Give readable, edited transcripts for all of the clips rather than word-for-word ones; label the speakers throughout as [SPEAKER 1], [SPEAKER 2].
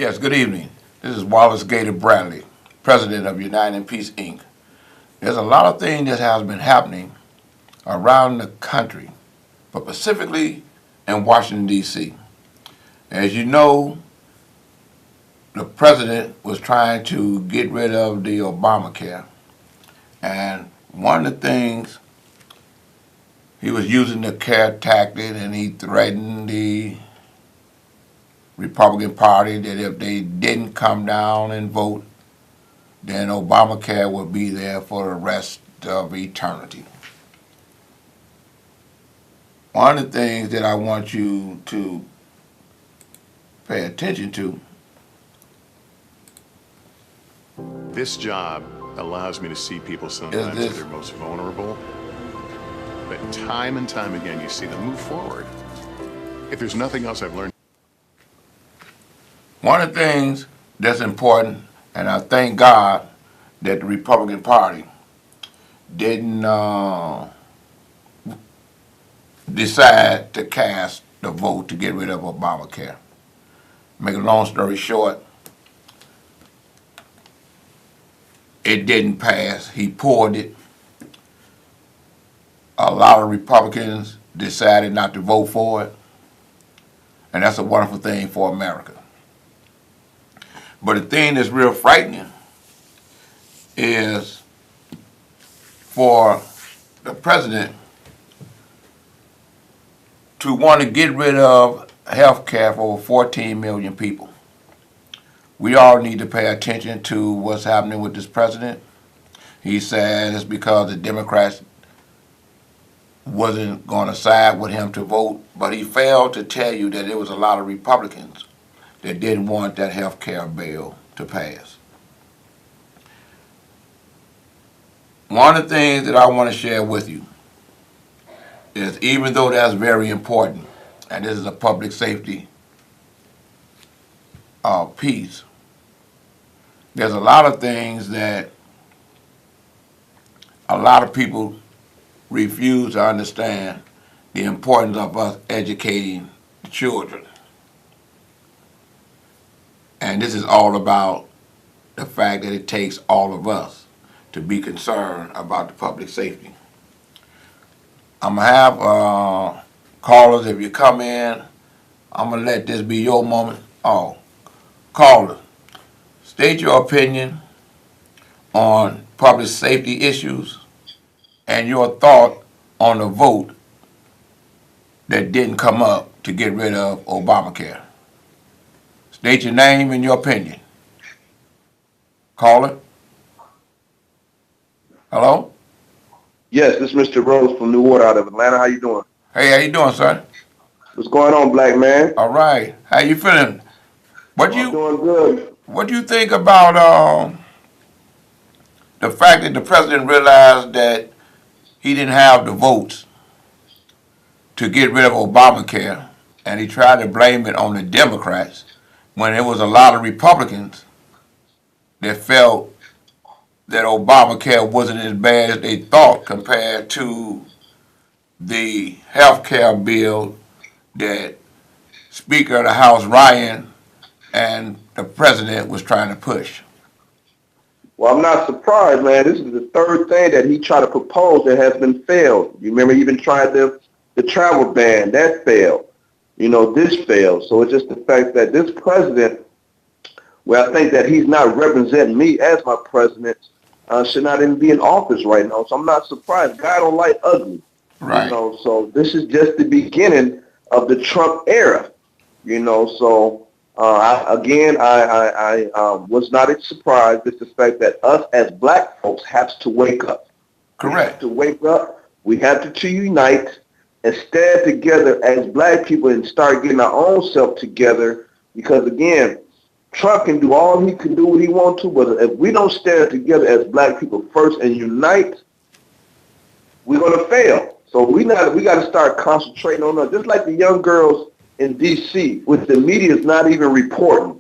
[SPEAKER 1] Yes, good evening. This is Wallace Gator Bradley, President of United in Peace, Inc. There's a lot of things that has been happening around the country, but specifically in Washington, D.C. As you know, the President was trying to get rid of the Obamacare, and one of the things, he was using the care tactic, and he threatened the Republican Party that if they didn't come down and vote, then Obamacare would be there for the rest of eternity. One of the things that I want you to pay attention to.
[SPEAKER 2] This job allows me to see people sometimes at their most vulnerable, but time and time again you see them move forward. If there's nothing else I've learned.
[SPEAKER 1] One of the things that's important, and I thank God that the Republican Party didn't decide to cast the vote to get rid of Obamacare. Make a long story short, it didn't pass. He pulled it. A lot of Republicans decided not to vote for it, and that's a wonderful thing for America. But the thing that's real frightening is for the president to want to get rid of health care for over 14 million people. We all need to pay attention to what's happening with this president. He said it's because the Democrats wasn't going to side with him to vote, but he failed to tell you that there was a lot of Republicans that didn't want that health care bill to pass. One of the things that I want to share with you is, even though that's very important, and this is a public safety piece, there's a lot of things that a lot of people refuse to understand the importance of us educating children. And this is all about the fact that it takes all of us to be concerned about the public safety. I'm going to have callers, if you come in, I'm going to let this be your moment. Oh, caller, state your opinion on public safety issues and your thought on the vote that didn't come up to get rid of Obamacare. State your name and your opinion. Caller? Hello?
[SPEAKER 3] Yes, this is Mr. Rose from New Water out of Atlanta. How you doing?
[SPEAKER 1] Hey, how you doing, son?
[SPEAKER 3] What's going on, black man?
[SPEAKER 1] All right. How you feeling?
[SPEAKER 3] I'm doing good.
[SPEAKER 1] What do you think about the fact that the president realized that he didn't have the votes to get rid of Obamacare, and he tried to blame it on the Democrats when there was a lot of Republicans that felt that Obamacare wasn't as bad as they thought compared to the health care bill that Speaker of the House Ryan and the president was trying to push?
[SPEAKER 3] Well, I'm not surprised, man. This is the third thing that he tried to propose that has been failed. You remember he even tried the travel ban. That failed. You know, this failed. So it's just the fact that this president, well, I think that he's not representing me as my president, should not even be in office right now. So I'm not surprised. God don't like ugly.
[SPEAKER 1] Right.
[SPEAKER 3] You know, so this is just the beginning of the Trump era. You know, so I was not surprised. It's the fact that us as black folks have to wake up.
[SPEAKER 1] Correct.
[SPEAKER 3] We have to wake up. We have to unite and stand together as black people and start getting our own self together. Because again, Trump can do all he can do what he wants to, but if we don't stand together as black people first and unite, we're gonna fail. So we got to start concentrating on us. Just like the young girls in D.C., with the media is not even reporting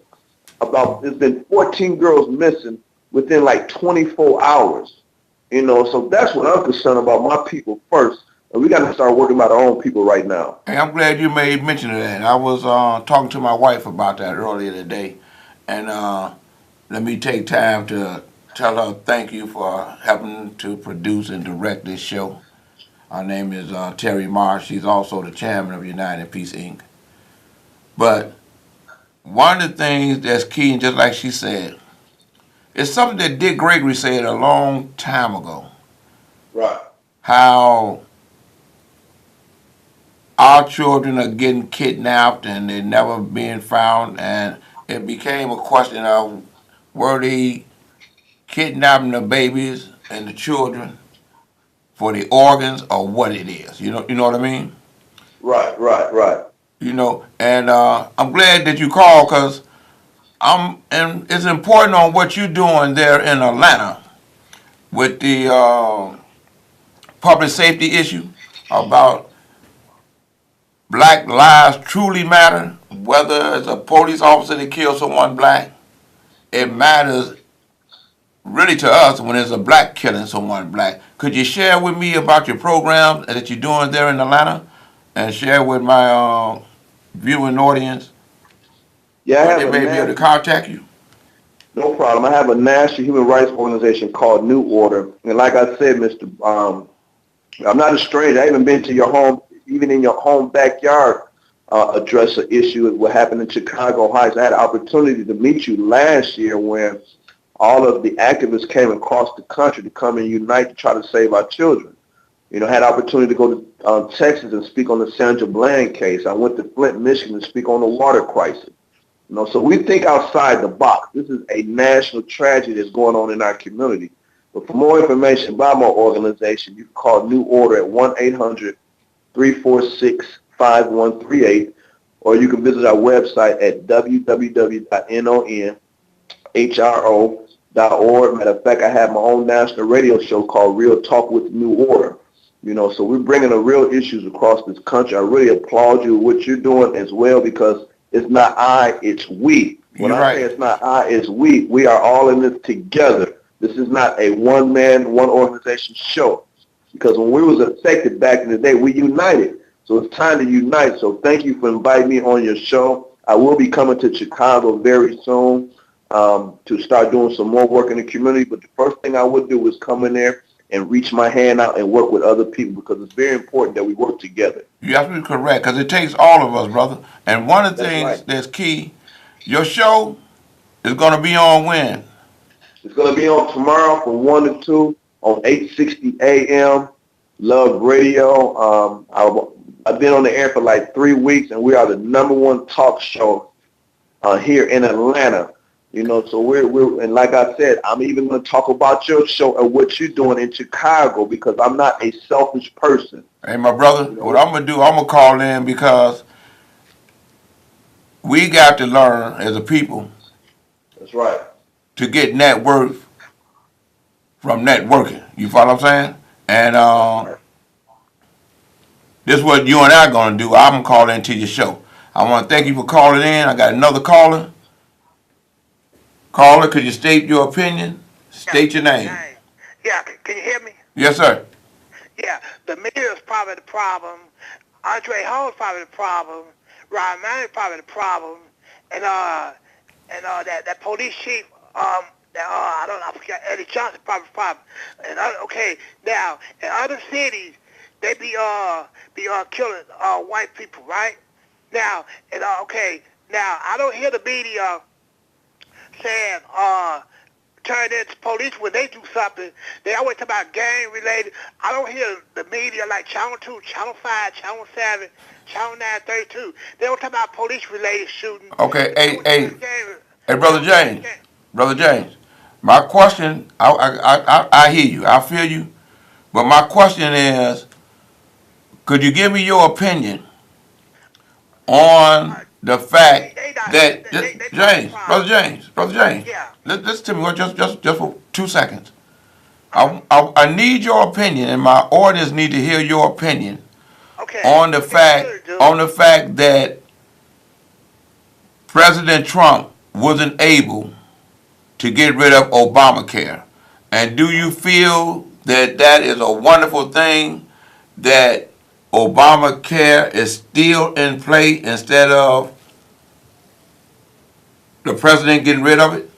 [SPEAKER 3] about. There's been 14 girls missing within like 24 hours. You know, so that's what I'm concerned about. My people first. And we got to start working about our own people right now.
[SPEAKER 1] Hey, I'm glad you made mention of that. I was talking to my wife about that earlier today, And let me take time to tell her thank you for helping to produce and direct this show. Her name is Terry Marsh. She's also the chairman of United Peace Inc. But one of the things that's key, and just like she said, it's something that Dick Gregory said a long time ago.
[SPEAKER 3] Right.
[SPEAKER 1] How our children are getting kidnapped and they're never being found, and it became a question of were they kidnapping the babies and the children for the organs or what it is. You know what I mean?
[SPEAKER 3] Right. Right. Right.
[SPEAKER 1] And I'm glad that you called because and it's important on what you're doing there in Atlanta with the public safety issue about black lives truly matter. Whether it's a police officer that kills someone black, it matters really to us when it's a black killing someone black. Could you share with me about your programs that you're doing there in Atlanta and share with my viewing audience
[SPEAKER 3] Yeah, I
[SPEAKER 1] where
[SPEAKER 3] have
[SPEAKER 1] they
[SPEAKER 3] a
[SPEAKER 1] may be able to
[SPEAKER 3] national.
[SPEAKER 1] contact you?
[SPEAKER 3] No problem. I have a national human rights organization called New Order, and like I said, Mister, I'm not a stranger. I haven't been to your home, even in your home backyard, address an issue of what happened in Chicago Heights. I had an opportunity to meet you last year when all of the activists came across the country to come and unite to try to save our children. Had opportunity to go to Texas and speak on the Sandra Bland case. I went to Flint, Michigan to speak on the water crisis. So we think outside the box. This is a national tragedy that's going on in our community. But for more information about my organization, you can call New Order at 1-800-346-5138, or you can visit our website at www.nonhro.org. Matter of fact, I have my own national radio show called Real Talk with New Order. So we're bringing the real issues across this country. I really applaud you with what you're doing as well, because it's not I, it's we. When
[SPEAKER 1] You're
[SPEAKER 3] I say
[SPEAKER 1] right.
[SPEAKER 3] it's not I, it's we. We are all in this together. This is not a one-man, one-organization show. Because when we was affected back in the day, we united. So it's time to unite. So thank you for inviting me on your show. I will be coming to Chicago very soon to start doing some more work in the community. But the first thing I would do is come in there and reach my hand out and work with other people, because it's very important that we work together.
[SPEAKER 1] You're absolutely correct because it takes all of us, brother. And one of the
[SPEAKER 3] That's
[SPEAKER 1] things
[SPEAKER 3] right.
[SPEAKER 1] that's key, your show is going to be on when?
[SPEAKER 3] It's going to be on tomorrow from 1 to 2 on 860 AM, Love Radio. I've been on the air for like 3 weeks, and we are the #1 talk show here in Atlanta. So we're and like I said, I'm even going to talk about your show and what you're doing in Chicago, because I'm not a selfish person.
[SPEAKER 1] Hey, my brother, what I'm going to do, I'm going to call in because we got to learn as a people
[SPEAKER 3] That's right.
[SPEAKER 1] to get net worth from networking. You follow what I'm saying? And
[SPEAKER 3] That's right.
[SPEAKER 1] this is what you and I are going to do. I'm going to call into your show. I want to thank you for calling in. I got another caller. Caller, could you state your opinion?
[SPEAKER 4] Yeah,
[SPEAKER 1] State your name.
[SPEAKER 4] James. Yeah, can you hear me?
[SPEAKER 1] Yes, sir.
[SPEAKER 4] Yeah, the media is probably the problem. Andre Hall is probably the problem. Ryan Manning is probably the problem. And that police chief, I don't know, I forgot, Eddie Johnson probably the problem. And okay, now in other cities, they be killing white people, right? Now, and okay, now I don't hear the media saying turn into police when they do something. They always talk about gang related. I don't hear the media like Channel 2, Channel 5, Channel 7, Channel 932. They don't talk about police related shooting.
[SPEAKER 1] Okay,
[SPEAKER 4] They
[SPEAKER 1] hey,
[SPEAKER 4] always talk
[SPEAKER 1] hey,
[SPEAKER 4] about gang.
[SPEAKER 1] hey, brother
[SPEAKER 4] They always talk about
[SPEAKER 1] James,
[SPEAKER 4] gang.
[SPEAKER 1] brother James. My question, I hear you, I feel you, but my question is, could you give me your opinion on the fact
[SPEAKER 4] They not,
[SPEAKER 1] that
[SPEAKER 4] they probably the
[SPEAKER 1] James,
[SPEAKER 4] problem.
[SPEAKER 1] brother James,
[SPEAKER 4] Yeah.
[SPEAKER 1] listen to me just for 2 seconds.
[SPEAKER 4] Uh-huh.
[SPEAKER 1] I need your opinion, and my audience need to hear your opinion
[SPEAKER 4] Okay. They should do.
[SPEAKER 1] on the fact that President Trump wasn't able to get rid of Obamacare. And do you feel that that is a wonderful thing that Obamacare is still in play instead of The president getting rid of it?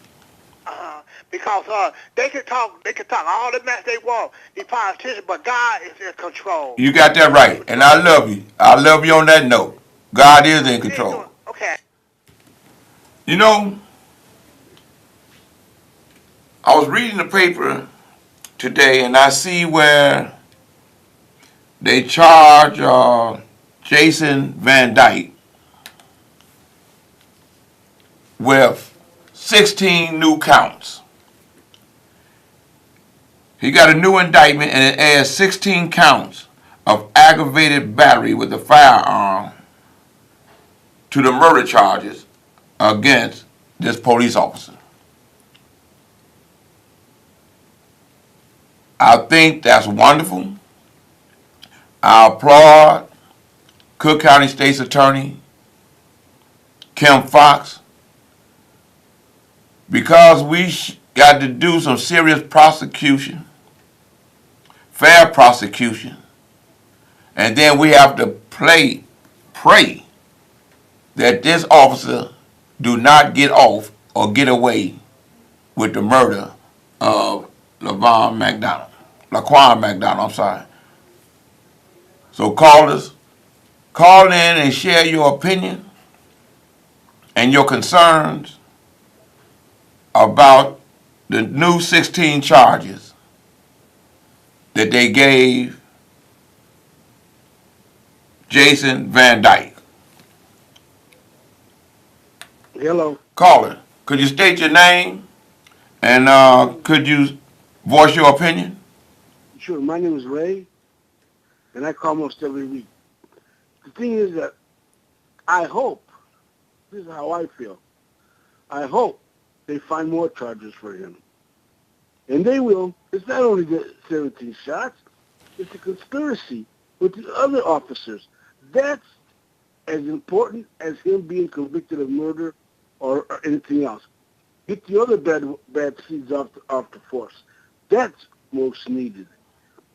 [SPEAKER 4] Because they can talk all the mess they want, these politicians, but God is in control.
[SPEAKER 1] You got that right. And I love you. I love you on that note. God is in control.
[SPEAKER 4] Okay.
[SPEAKER 1] You know, I was reading the paper today and I see where they charge Jason Van Dyke with 16 new counts. He got a new indictment and it adds 16 counts of aggravated battery with a firearm to the murder charges against this police officer. I think that's wonderful. I applaud Cook County State's Attorney Kim Fox because we got to do some serious prosecution, fair prosecution, and then we have to pray that this officer do not get off or get away with the murder of Laquan McDonald, I'm sorry. So callers, call in and share your opinion and your concerns about the new 16 charges that they gave Jason Van Dyke.
[SPEAKER 5] Hello.
[SPEAKER 1] Caller, could you state your name and could you voice your opinion?
[SPEAKER 5] Sure. My name is Ray, and I call most every week. The thing is that I hope, this is how I feel, I hope they find more charges for him. And they will. It's not only the 17 shots, it's a conspiracy with the other officers. That's as important as him being convicted of murder or anything else. Get the other bad seeds off the force. That's most needed.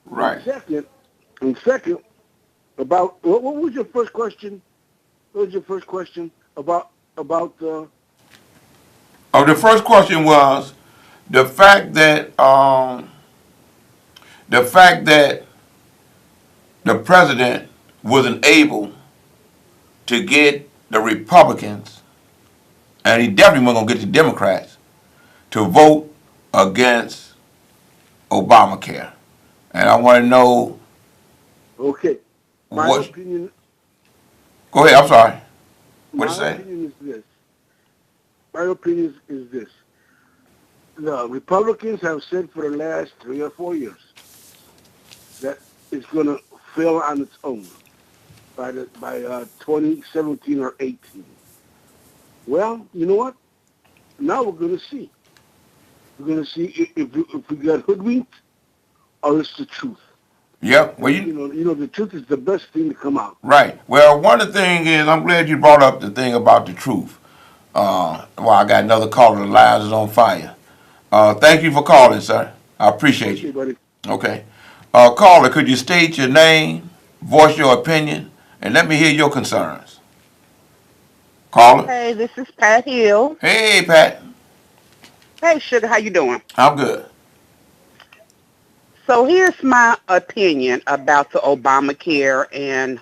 [SPEAKER 1] Right.
[SPEAKER 5] And second, about what was your first question? What was your first question about the?
[SPEAKER 1] Oh, the first question was the fact that the president wasn't able to get the Republicans, and he definitely wasn't gonna get the Democrats to vote against Obamacare. And I want to know
[SPEAKER 5] Okay, my
[SPEAKER 1] what.
[SPEAKER 5] opinion.
[SPEAKER 1] Go ahead. I'm sorry. What you
[SPEAKER 5] My
[SPEAKER 1] say?
[SPEAKER 5] opinion is this. My opinion is this. The Republicans have said for the last 3 or 4 years that it's going to fail on its own by 2017 or 18. Well, you know what? Now we're going to see. We're going to see if we got hoodwinked or it's the truth.
[SPEAKER 1] Yep. Well,
[SPEAKER 5] you know, the truth is the best thing to come out.
[SPEAKER 1] right. Well, one of the things is I'm glad you brought up the thing about the truth. Well, I got another caller. The line is on fire. Thank you for calling, sir. I appreciate
[SPEAKER 5] Okay,
[SPEAKER 1] you.
[SPEAKER 5] buddy.
[SPEAKER 1] Okay. Caller, could you state your name, voice your opinion, and let me hear your concerns? Caller.
[SPEAKER 6] Hey, this is Pat Hill.
[SPEAKER 1] Hey, Pat.
[SPEAKER 6] Hey, Sugar, how you doing?
[SPEAKER 1] I'm good.
[SPEAKER 6] So here's my opinion about the Obamacare and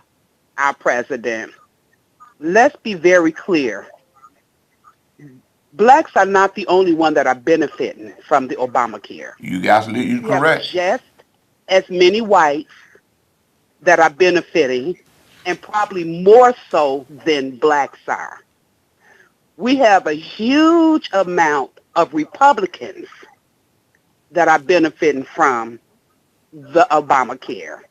[SPEAKER 6] our president. Let's be very clear. Blacks are not the only one that are benefiting from the Obamacare.
[SPEAKER 1] You guys, you correct.
[SPEAKER 6] Just as many whites that are benefiting, and probably more so than blacks are. We have a huge amount of Republicans that are benefiting from the Obamacare.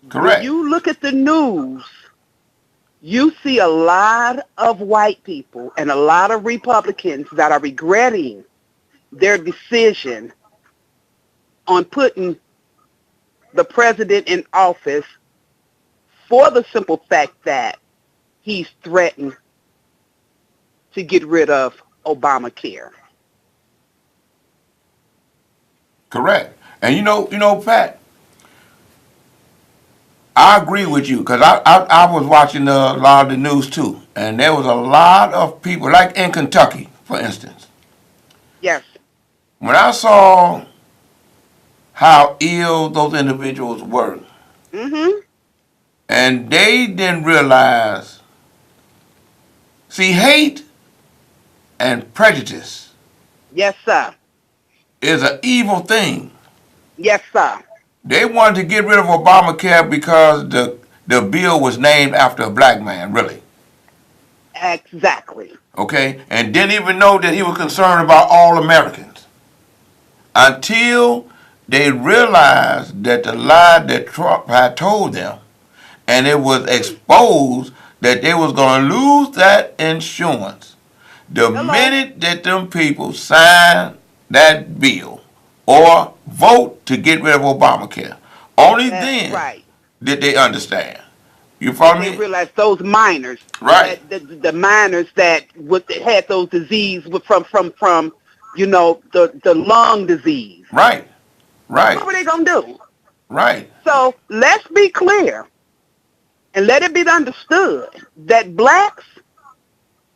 [SPEAKER 1] Correct.
[SPEAKER 6] When you look at the news, you see a lot of white people and a lot of Republicans that are regretting their decision on putting the president in office for the simple fact that he's threatened to get rid of Obamacare.
[SPEAKER 1] Correct. And you know, Pat, I agree with you because I was watching a lot of the news too, and there was a lot of people, like in Kentucky, for instance.
[SPEAKER 6] Yes.
[SPEAKER 1] When I saw how ill those individuals were,
[SPEAKER 6] Mm-hmm.
[SPEAKER 1] and they didn't realize, see, hate and prejudice
[SPEAKER 6] Yes, sir.
[SPEAKER 1] is an evil thing.
[SPEAKER 6] Yes, sir.
[SPEAKER 1] They wanted to get rid of Obamacare because the bill was named after a black man, really.
[SPEAKER 6] Exactly.
[SPEAKER 1] Okay? And didn't even know that he was concerned about all Americans. Until they realized that the lie that Trump had told them, and it was exposed that they was going to lose that insurance. The
[SPEAKER 6] Hello.
[SPEAKER 1] minute that them people sign that bill or vote to get rid of Obamacare, only
[SPEAKER 6] That's
[SPEAKER 1] then
[SPEAKER 6] right.
[SPEAKER 1] did they understand. You
[SPEAKER 6] That
[SPEAKER 1] follow
[SPEAKER 6] they
[SPEAKER 1] me?
[SPEAKER 6] realized those minors,
[SPEAKER 1] Right,
[SPEAKER 6] that the minors that had those disease from the lung disease.
[SPEAKER 1] right,
[SPEAKER 6] What
[SPEAKER 1] right,
[SPEAKER 6] were they gonna do?
[SPEAKER 1] right,
[SPEAKER 6] So let's be clear and let it be understood that blacks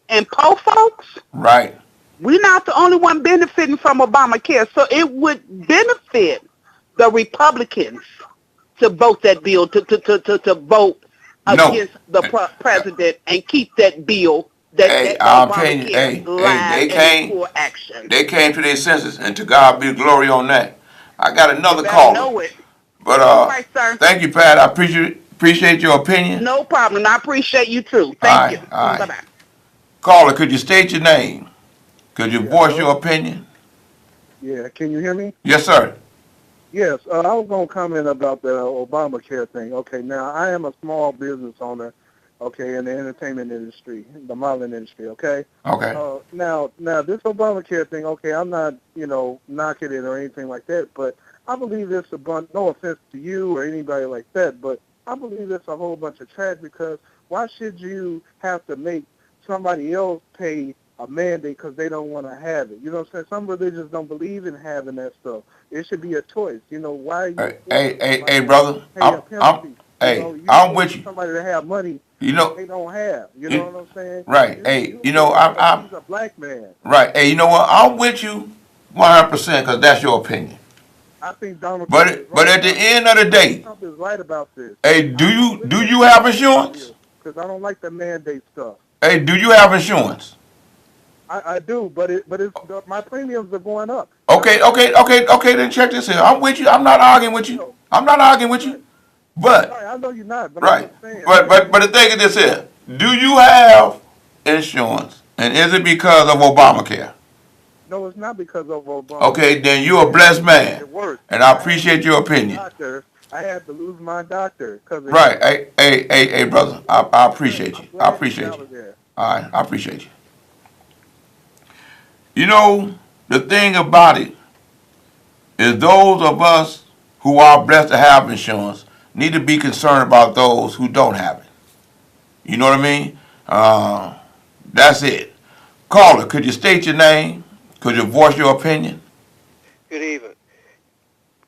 [SPEAKER 6] and poor folks,
[SPEAKER 1] right.
[SPEAKER 6] we're not the only one benefiting from Obamacare. So it would benefit the Republicans to vote that bill, to vote
[SPEAKER 1] No.
[SPEAKER 6] against the president and keep that bill, that,
[SPEAKER 1] Hey,
[SPEAKER 6] that, the
[SPEAKER 1] our opinion,
[SPEAKER 6] Obamacare
[SPEAKER 1] hey,
[SPEAKER 6] live and in full action.
[SPEAKER 1] they came to their senses, and to God be the glory on that. I got
[SPEAKER 6] You
[SPEAKER 1] another
[SPEAKER 6] better
[SPEAKER 1] caller,
[SPEAKER 6] know it.
[SPEAKER 1] but
[SPEAKER 6] All right, sir.
[SPEAKER 1] thank you, Pat. I appreciate your opinion.
[SPEAKER 6] No problem. I appreciate you too.
[SPEAKER 1] All
[SPEAKER 6] Thank you.
[SPEAKER 1] right, all right.
[SPEAKER 6] Bye-bye.
[SPEAKER 1] Caller, could you state your name? Could you
[SPEAKER 5] Yeah,
[SPEAKER 1] voice
[SPEAKER 5] hello?
[SPEAKER 1] your opinion?
[SPEAKER 5] Yeah, can you hear me?
[SPEAKER 1] Yes, sir.
[SPEAKER 5] Yes, I was going to comment about the Obamacare thing. Okay, now I am a small business owner, okay, in the entertainment industry, the modeling industry, okay?
[SPEAKER 1] Okay.
[SPEAKER 5] Now this Obamacare thing, okay, I'm not, knocking it or anything like that, but I believe it's a bunch, no offense to you or anybody like that, but I believe it's a whole bunch of trash because why should you have to make somebody else pay a mandate because they don't want to have it? You know what I'm saying? Some religions don't believe in having that stuff. It should be a choice. Why are you forcing
[SPEAKER 1] Hey,
[SPEAKER 5] somebody
[SPEAKER 1] brother.
[SPEAKER 5] to pay a penalty? You
[SPEAKER 1] I'm with
[SPEAKER 5] forcing
[SPEAKER 1] you.
[SPEAKER 5] somebody to have money
[SPEAKER 1] You know,
[SPEAKER 5] they don't have. You know
[SPEAKER 1] you,
[SPEAKER 5] what I'm saying?
[SPEAKER 1] right.
[SPEAKER 5] You
[SPEAKER 1] Hey,
[SPEAKER 5] you
[SPEAKER 1] you know,
[SPEAKER 5] forcing
[SPEAKER 1] I'm,
[SPEAKER 5] because
[SPEAKER 1] I'm
[SPEAKER 5] he's a black man.
[SPEAKER 1] right. Hey, you know what? I'm with you 100% because that's your opinion.
[SPEAKER 5] I think Donald Trump is
[SPEAKER 1] But
[SPEAKER 5] right
[SPEAKER 1] at the
[SPEAKER 5] about this.
[SPEAKER 1] end of the
[SPEAKER 5] Donald
[SPEAKER 1] day,
[SPEAKER 5] Trump is right about this.
[SPEAKER 1] hey,
[SPEAKER 5] I don't
[SPEAKER 1] do
[SPEAKER 5] believe in
[SPEAKER 1] you
[SPEAKER 5] having
[SPEAKER 1] have
[SPEAKER 5] a mandate
[SPEAKER 1] insurance?
[SPEAKER 5] here because I don't like the mandate stuff.
[SPEAKER 1] Hey, do you have insurance?
[SPEAKER 5] I do, but my premiums are going up.
[SPEAKER 1] Okay. Then check this out. I'm with you. I'm not arguing with you.
[SPEAKER 5] So,
[SPEAKER 1] I'm not arguing with
[SPEAKER 5] right,
[SPEAKER 1] you. But
[SPEAKER 5] right. I know you're not, but I'm
[SPEAKER 1] right.
[SPEAKER 5] just saying.
[SPEAKER 1] But the thing is this here. Do you have insurance? And is it because of Obamacare?
[SPEAKER 5] No, it's not because of
[SPEAKER 1] Okay,
[SPEAKER 5] Obamacare.
[SPEAKER 1] then you're a
[SPEAKER 5] It
[SPEAKER 1] blessed
[SPEAKER 5] actually made
[SPEAKER 1] man.
[SPEAKER 5] it worse.
[SPEAKER 1] And I
[SPEAKER 5] I had to
[SPEAKER 1] appreciate your
[SPEAKER 5] lose my
[SPEAKER 1] opinion.
[SPEAKER 5] doctor. I had to lose my doctor because of
[SPEAKER 1] Right.
[SPEAKER 5] him.
[SPEAKER 1] Hey, brother. I appreciate you.
[SPEAKER 5] I'm
[SPEAKER 1] I
[SPEAKER 5] glad he's
[SPEAKER 1] appreciate
[SPEAKER 5] out
[SPEAKER 1] you.
[SPEAKER 5] of there.
[SPEAKER 1] All right. I appreciate you. You know, the thing about it is those of us who are blessed to have insurance need to be concerned about those who don't have it. You know what I mean? That's it. Caller, could you state your name? Could you voice your opinion?
[SPEAKER 7] Good evening.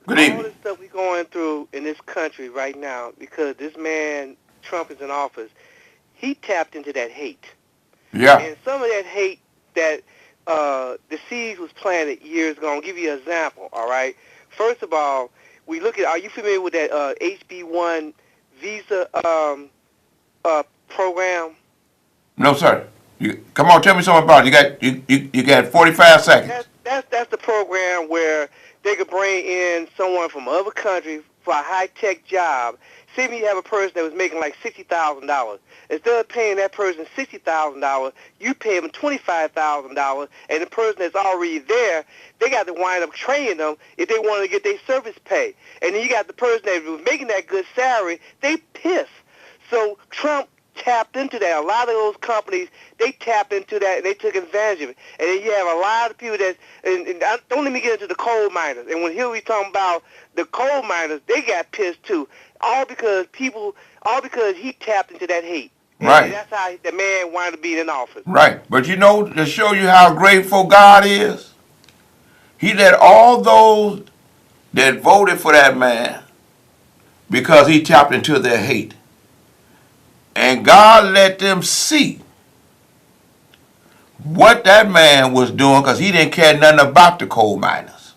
[SPEAKER 1] Good
[SPEAKER 7] All
[SPEAKER 1] evening.
[SPEAKER 7] this stuff we're going through in this country right now, because this man, Trump, is in office, he tapped into that hate.
[SPEAKER 1] Yeah.
[SPEAKER 7] And some of that hate that the seeds was planted years ago. I'll give you an example, all right? First of all, we look at, are you familiar with that HB1 visa program?
[SPEAKER 1] No, sir. Come on, tell me something about it. You got 45 seconds.
[SPEAKER 7] That's the program where they could bring in someone from other country for a high-tech job. Say if you have a person that was making like $60,000. Instead of paying that person $60,000, you pay them $25,000, and the person that's already there, they got to wind up training them if they want to get their service pay. And then you got the person that was making that good salary, they piss. So Trump tapped into that. A lot of those companies, they tapped into that and they took advantage of it. And then you have a lot of people that, and don't let me get into the coal miners. And when Hillary's talking about the coal miners, they got pissed too. All because he tapped into that hate. And
[SPEAKER 1] Right.
[SPEAKER 7] that's how the man wanted to be in office.
[SPEAKER 1] Right. But you know, to show you how grateful God is, he let all those that voted for that man because he tapped into their hate. And God let them see what that man was doing, because he didn't care nothing about the coal miners.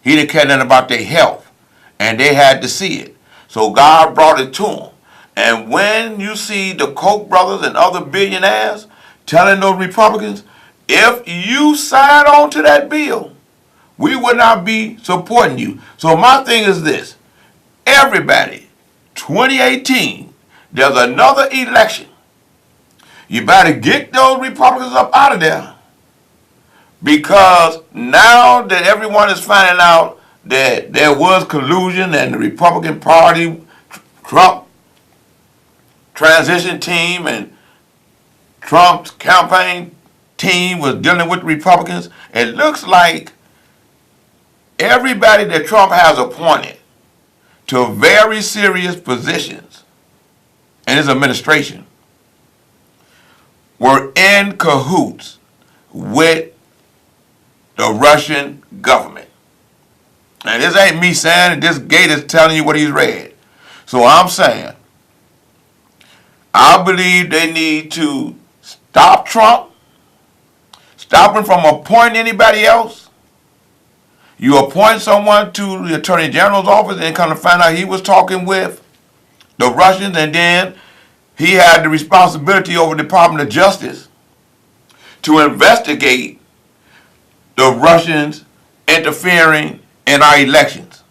[SPEAKER 1] He didn't care nothing about their health. And they had to see it. So God brought it to them. And when you see the Koch brothers and other billionaires telling those Republicans, if you sign on to that bill, we would not be supporting you. So my thing is this. Everybody, 2018, there's another election. You better get those Republicans up out of there, because now that everyone is finding out that there was collusion and the Republican Party, Trump transition team and Trump's campaign team was dealing with the Republicans, it looks like everybody that Trump has appointed to very serious positions in his administration were in cahoots with the Russian government. And this ain't me saying it, this Gate is telling you what he's read. So I'm saying, I believe they need to stop Trump, stop him from appointing anybody else. You appoint someone to the Attorney General's office and come to find out he was talking with the Russians, and then he had the responsibility over the Department of Justice to investigate the Russians interfering in our elections.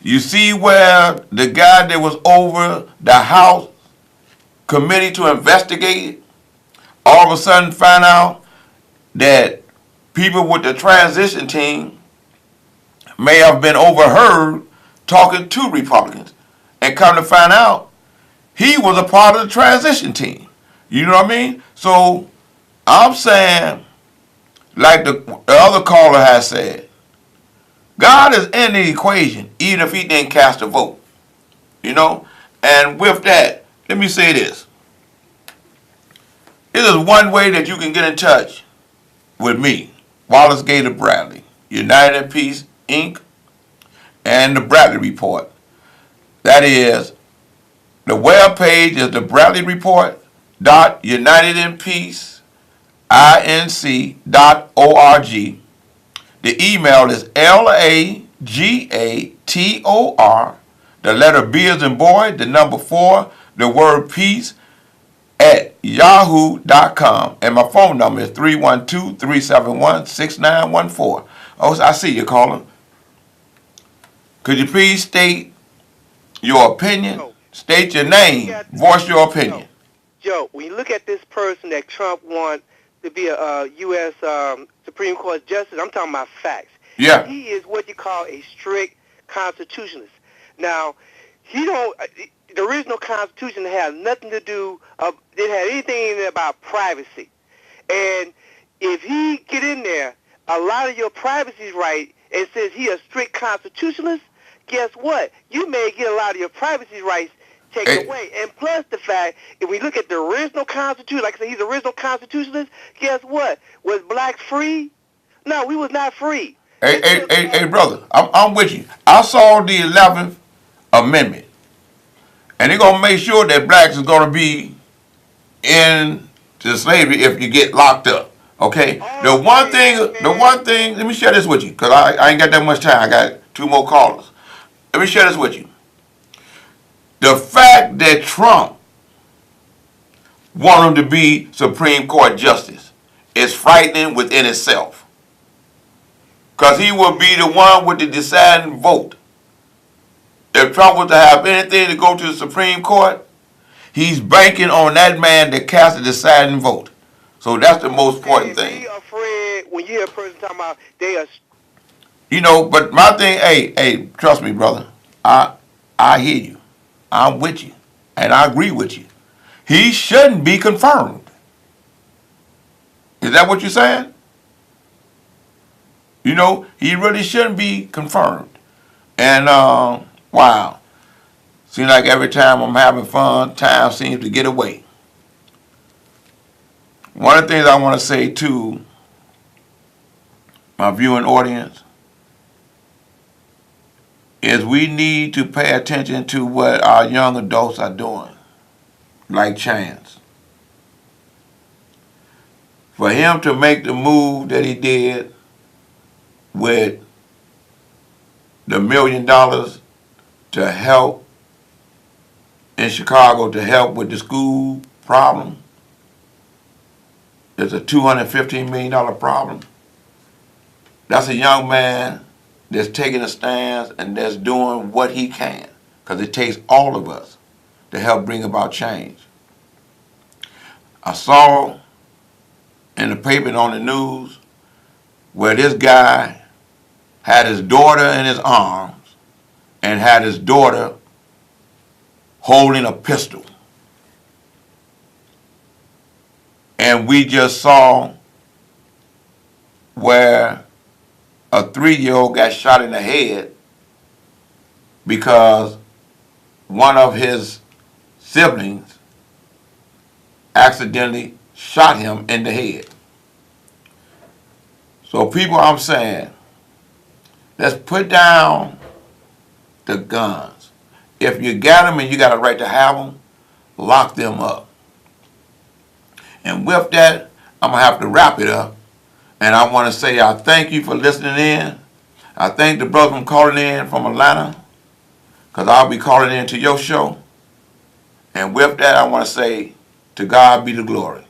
[SPEAKER 1] You see where the guy that was over the House committee to investigate it, all of a sudden find out that people with the transition team may have been overheard talking to Republicans, and come to find out he was a part of the transition team. You know what I mean? So I'm saying, like the other caller has said, God is in the equation, even if he didn't cast a vote. You know? And with that, let me say this. This is one way that you can get in touch with me, Wallace Gator Bradley, United in Peace, Inc., and the Bradley Report. That is, the web page is the Bradley Report .unitedinpeaceinc.org. The email is LAGATOR, the letter B as in boy, the number 4, the word peace, at yahoo.com. And my phone number is 312-371-6914. Oh, I see you, calling. Could you please state your opinion? State your name. Voice your opinion.
[SPEAKER 7] Joe, when you look at this person that Trump wants to be a U.S. Supreme Court Justice, I'm talking about facts.
[SPEAKER 1] Yeah.
[SPEAKER 7] He is what you call a strict constitutionalist. Now, the original Constitution had nothing to do, didn't have anything in there about privacy. And if he get in there, a lot of your privacy rights, and says he a strict constitutionalist, guess what? You may get a lot of your privacy rights taken away. And plus the fact, if we look at the original Constitution, like I said, he's the original constitutionalist, guess what? Was blacks free? No, we was not free.
[SPEAKER 1] Hey, brother, I'm with you. I saw the 11th Amendment, and they're going to make sure that blacks is going to be in to slavery if you get locked up. Okay? The one thing, let me share this with you, because I ain't got that much time. I got 2 more callers. Let me share this with you. The fact that Trump want him to be Supreme Court Justice is frightening within itself. Because he will be the one with the deciding vote. If Trump was to have anything to go to the Supreme Court, he's banking on that man that cast the deciding vote. So that's the most important thing.
[SPEAKER 7] Be afraid when you hear a person talking about they are.
[SPEAKER 1] You know, but my thing, hey, trust me, brother. I hear you. I'm with you. And I agree with you. He shouldn't be confirmed. Is that what you're saying? You know, he really shouldn't be confirmed. And, wow. Seems like every time I'm having fun, time seems to get away. One of the things I want to say to my viewing audience is we need to pay attention to what our young adults are doing, like Chance. For him to make the move that he did with the $1 million to help in Chicago to help with the school problem, it's a $215 million problem. That's a young man that's taking a stance and that's doing what he can, because it takes all of us to help bring about change. I saw in the paper and on the news where this guy had his daughter in his arms and had his daughter holding a pistol. And we just saw where a 3-year-old got shot in the head because one of his siblings accidentally shot him in the head. So people, I'm saying, let's put down the guns. If you got them and you got a right to have them, lock them up. And with that, I'm going to have to wrap it up. And I want to say I thank you for listening in. I thank the brother from calling in from Atlanta, because I'll be calling in to your show. And with that, I want to say, to God be the glory.